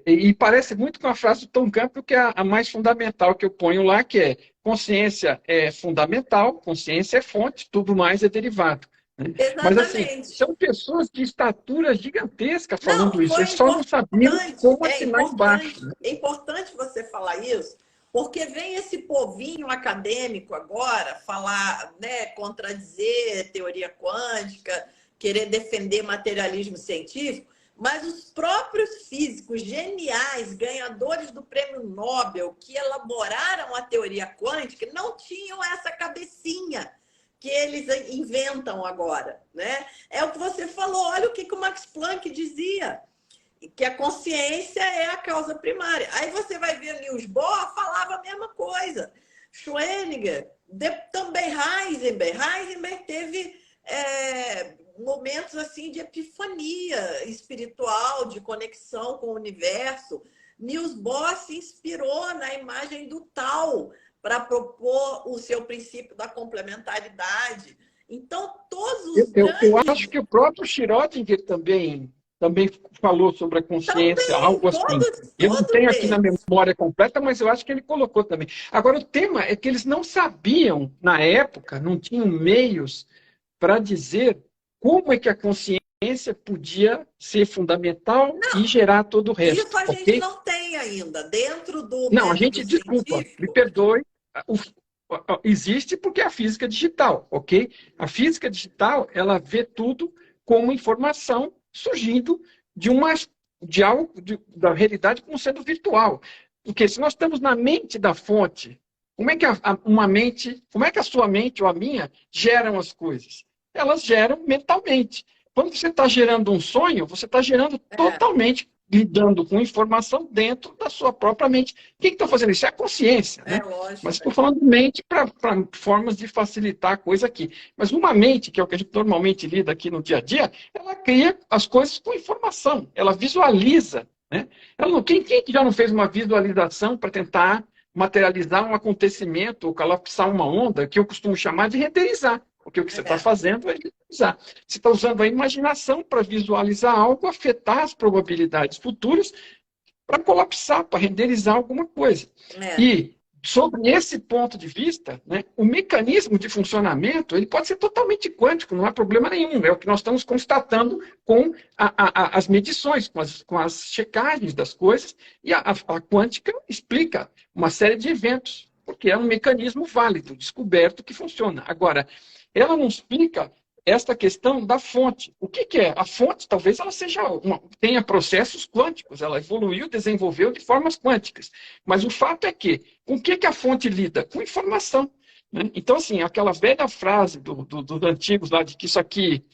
E parece muito com a frase do Tom Campbell, que é a mais fundamental que eu ponho lá, que é: consciência é fundamental, consciência é fonte, tudo mais é derivado. Né? Mas, assim, Exatamente. são pessoas de estatura gigantesca falando Não, isso, eles foi só não sabiam importante, como é assinar embaixo. importante, Né? é importante você falar isso, porque vem esse povinho acadêmico agora falar, né, contradizer teoria quântica, querer defender materialismo científico, mas os próprios físicos geniais, ganhadores do prêmio Nobel, que elaboraram a teoria quântica, não tinham essa cabecinha que eles inventam agora, né? É o que você falou, olha o que o Max Planck dizia, que a consciência é a causa primária. Aí você vai ver Niels Bohr falava a mesma coisa. Schrödinger, também Heisenberg. Heisenberg teve momentos assim de epifania espiritual, de conexão com o universo. Niels Bohr se inspirou na imagem do Tao para propor o seu princípio da complementaridade. Então, todos os Eu acho grandes... que o próprio Schrödinger também falou sobre a consciência, Também, algo assim. Eu não todos tenho aqui na eles. memória completa, mas eu acho que ele colocou também. Agora, o tema é que eles não sabiam, na época, não tinham meios para dizer como é que a consciência podia ser fundamental e Não, gerar todo o isso resto, a gente ok? não tem ainda. Dentro do Não, a método gente, desculpa, me científico, perdoe, existe porque é a física digital, ok? A física digital, ela vê tudo como informação surgindo de algo, da realidade como sendo virtual. Porque se nós estamos na mente da fonte, como é que como é que a sua mente ou a minha geram as coisas? Elas geram mentalmente. Quando você está gerando um sonho, você está gerando é, totalmente lidando com informação dentro da sua própria mente. Quem está fazendo isso? É a consciência, né? Mas lógico. estou falando de mente para formas de facilitar a coisa aqui. Mas uma mente, que é o que a gente normalmente lida aqui no dia a dia, ela cria as coisas com informação, ela visualiza. Né? Quem já não fez uma visualização para tentar materializar um acontecimento ou colapsar uma onda, que eu costumo chamar de renderizar? Porque o que você está É, fazendo é renderizar. Você está usando a imaginação para visualizar algo, afetar as probabilidades futuras para colapsar, para renderizar alguma coisa. é, E, sobre esse ponto de vista, né, o mecanismo de funcionamento ele pode ser totalmente quântico, não há problema nenhum. É o que nós estamos constatando com as medições, com as checagens das coisas, e a quântica explica uma série de eventos, porque é um mecanismo válido, descoberto, que funciona. Agora, ela não explica esta questão da fonte. O que é? A fonte talvez ela tenha processos quânticos, ela evoluiu, desenvolveu de formas quânticas. Mas o fato é que, com o que a fonte lida? Com informação. Né? Então, assim, aquela velha frase dos antigos lá de que isso aqui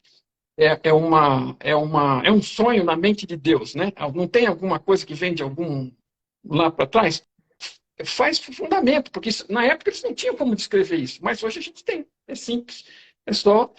é um sonho na mente de Deus, né? Não tem alguma coisa que vem de algum lá para trás? Faz fundamento, porque na época eles não tinham como descrever isso, mas hoje a gente tem. É simples. É só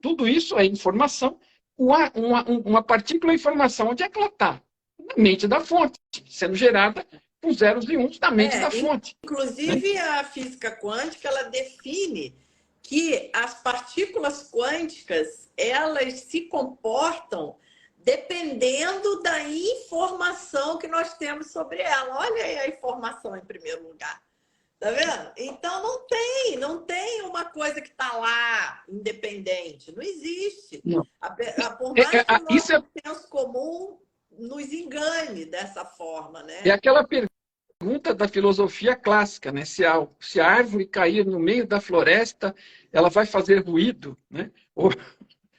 tudo isso é informação. Uma partícula é informação. Onde é que ela está? Na mente da fonte, sendo gerada com zeros e uns na mente da fonte. Né? inclusive a física quântica ela define que as partículas quânticas elas se comportam dependendo da informação que nós temos sobre ela. Olha aí a informação em primeiro lugar. Tá vendo? Então não tem uma coisa que está lá independente. Não existe. Não. Por mais que o Isso nosso senso comum nos engane dessa forma, é né? aquela pergunta da filosofia clássica, né? Se a árvore cair no meio da floresta, ela vai fazer ruído, né?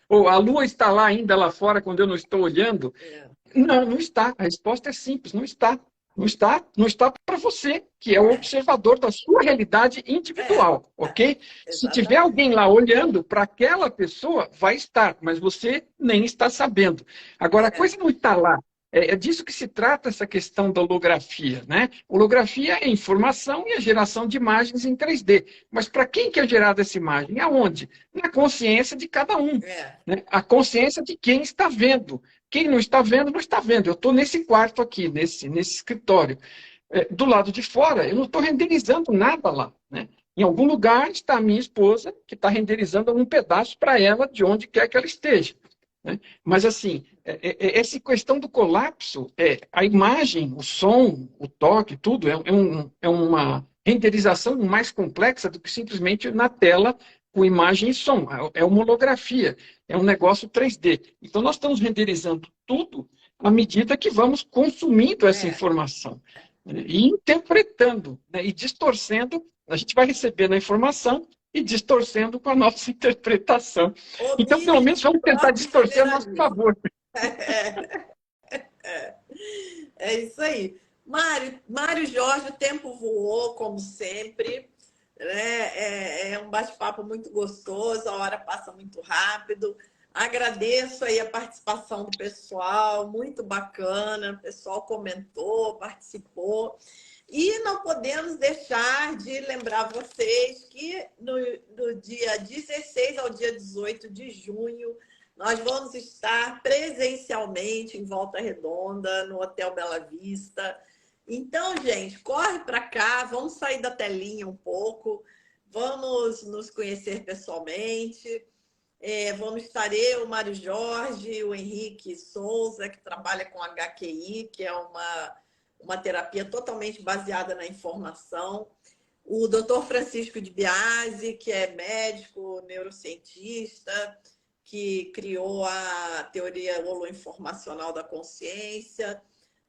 Ou a lua está lá ainda lá fora quando eu não estou olhando? É, Não, não está. A resposta é simples, não está. Não está, não está para você, que é o observador da sua realidade individual, ok? Se tiver exatamente. alguém lá olhando para aquela pessoa, vai estar, mas você nem está sabendo. Agora, a É, coisa não está lá. É disso que se trata essa questão da holografia, né? Holografia é informação e a geração de imagens em 3D. Mas para quem que é gerada essa imagem? Aonde? Na consciência de cada um. é, Né? A consciência de quem está vendo. Quem não está vendo, não está vendo. Eu estou nesse quarto aqui, nesse escritório. Do lado de fora, eu não estou renderizando nada lá. Né? Em algum lugar está a minha esposa, que está renderizando algum pedaço para ela, de onde quer que ela esteja. né? Mas, assim, essa questão do colapso, a imagem, o som, o toque, tudo, é uma renderização mais complexa do que simplesmente na tela com imagem e som. É uma holografia, é um negócio 3D. Então, nós estamos renderizando tudo à medida que vamos consumindo essa É. informação, né? E interpretando, né? E distorcendo. A gente vai recebendo a informação e distorcendo com a nossa interpretação. Então, pelo Omite menos, vamos tentar próprio distorcer a nosso generalismo. favor. É isso aí. Mário Jorge, o tempo voou, como sempre. Né? É um bate-papo muito gostoso, a hora passa muito rápido. Agradeço aí a participação do pessoal, muito bacana. O pessoal comentou, participou. E não podemos deixar de lembrar vocês que no dia 16 ao dia 18 de junho, nós vamos estar presencialmente em Volta Redonda, no Hotel Bela Vista. Então, gente, corre para cá, vamos sair da telinha um pouco, vamos nos conhecer pessoalmente. Vamos estar eu, o Mário Jorge, o Henrique Souza, que trabalha com HQI, que é uma terapia totalmente baseada na informação. O Dr. Francisco de Biasi, que é médico, neurocientista, que criou a teoria holoinformacional da consciência.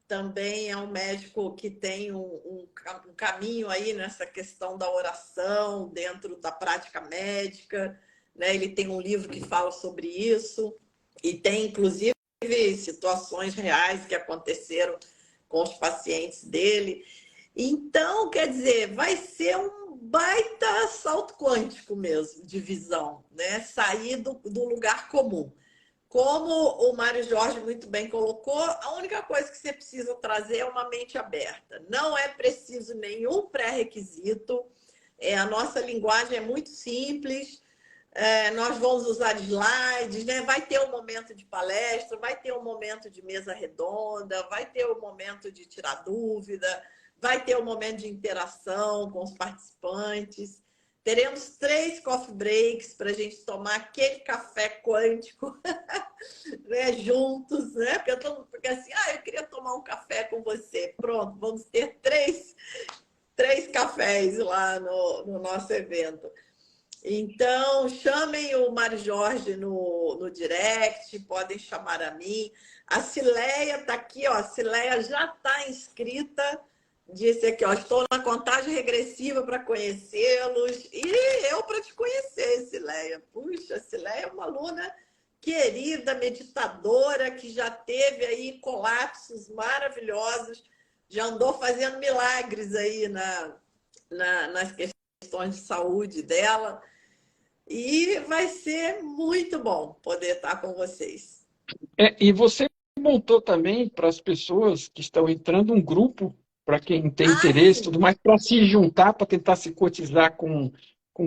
Também é um médico que tem um caminho aí nessa questão da oração dentro da prática médica, né? Ele tem um livro que fala sobre isso e tem, inclusive, situações reais que aconteceram com os pacientes dele. Então, quer dizer, vai ser um baita salto quântico mesmo, de visão, né? Sair do lugar comum. Como o Mário Jorge muito bem colocou, a única coisa que você precisa trazer é uma mente aberta. Não é preciso nenhum pré-requisito. A nossa linguagem é muito simples. Nós vamos usar slides, né? Vai ter um momento de palestra, vai ter um momento de mesa redonda, vai ter um momento de tirar dúvida, vai ter um momento de interação com os participantes. Teremos 3 coffee breaks para a gente tomar aquele café quântico, né, juntos, né? Porque assim, eu queria tomar um café com você. Pronto, vamos ter três cafés lá no nosso evento. Então, chamem o Mário Jorge no direct, podem chamar a mim. A Cileia está aqui, ó. A Cileia já está inscrita. Disse aqui, ó, estou na contagem regressiva para conhecê-los. E eu para te conhecer, Cileia. Puxa, a Cileia é uma aluna querida, meditadora, que já teve aí colapsos maravilhosos, já andou fazendo milagres aí nas questões de saúde dela. E vai ser muito bom poder estar com vocês. E você montou também para as pessoas que estão entrando um grupo, para quem tem interesse e tudo mais, para se juntar, para tentar se cotizar com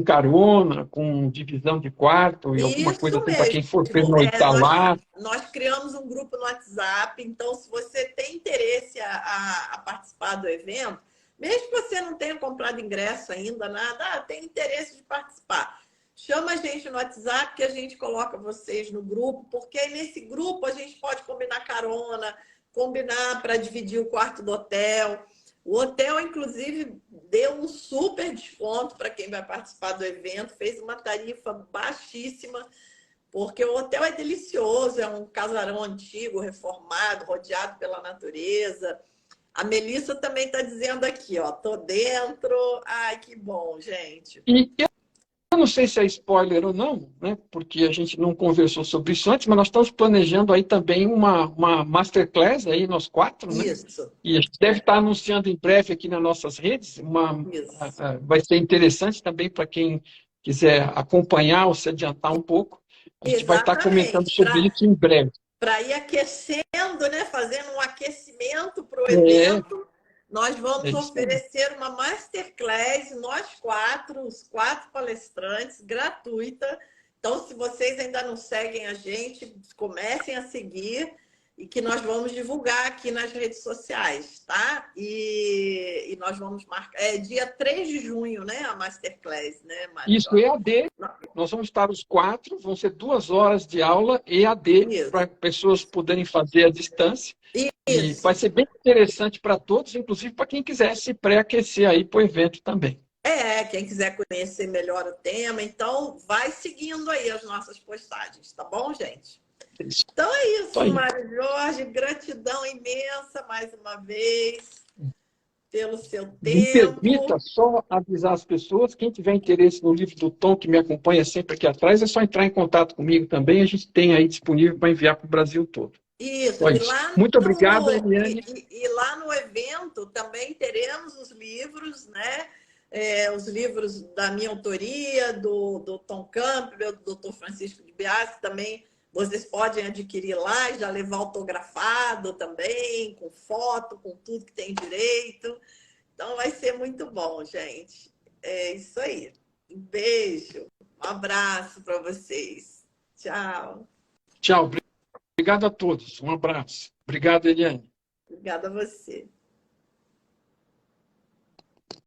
carona, com divisão de quarto e alguma coisa assim, para quem for pernoitar lá. Nós criamos um grupo no WhatsApp, então se você tem interesse a participar do evento, mesmo que você não tenha comprado ingresso ainda, nada, tem interesse de participar. Chama a gente no WhatsApp que a gente coloca vocês no grupo, porque nesse grupo a gente pode combinar carona, combinar para dividir o quarto do hotel. O hotel, inclusive, deu um super desconto para quem vai participar do evento, fez uma tarifa baixíssima, porque o hotel é delicioso, é um casarão antigo, reformado, rodeado pela natureza. A Melissa também está dizendo aqui, ó, tô dentro. Ai, que bom, gente. E eu não sei se é spoiler ou não, né? Porque a gente não conversou sobre isso antes, mas nós estamos planejando aí também uma masterclass aí nós 4, né? Isso. E a gente deve estar anunciando em breve aqui nas nossas redes. Vai ser interessante também para quem quiser acompanhar ou se adiantar um pouco. A gente vai estar comentando sobre isso em breve. Para ir aquecendo, né? Fazendo um aquecimento para o evento. Nós vamos oferecer uma masterclass, nós 4, os 4 palestrantes, gratuita. Então, se vocês ainda não seguem a gente, comecem a seguir e que nós vamos divulgar aqui nas redes sociais, tá? E nós vamos marcar. É dia 3 de junho, né? A Masterclass, né, Isso, Maricó? EAD. Nós vamos estar os 4, vão ser 2 horas de aula EAD, para pessoas poderem fazer à distância. E Isso. vai ser bem interessante para todos, inclusive para quem quiser se pré-aquecer aí para o evento também. Quem quiser conhecer melhor o tema, então vai seguindo aí as nossas postagens, tá bom, gente? Então é isso, Mário Jorge, gratidão imensa mais uma vez pelo seu Me tempo. permita só avisar as pessoas, quem tiver interesse no livro do Tom, que me acompanha sempre aqui atrás, é só entrar em contato comigo também, a gente tem aí disponível para enviar para o Brasil todo. Isso, Muito obrigado, Eliane. E lá no evento também teremos os livros, né? Os livros da minha autoria, do Tom Campbell, do Dr. Francisco de Biasi, também vocês podem adquirir lá e já levar autografado também, com foto, com tudo que tem direito. Então vai ser muito bom, gente. É isso aí. Um beijo, um abraço para vocês. Tchau. Tchau. Obrigado a todos. Um abraço. Obrigado, Eliane. Obrigada a você.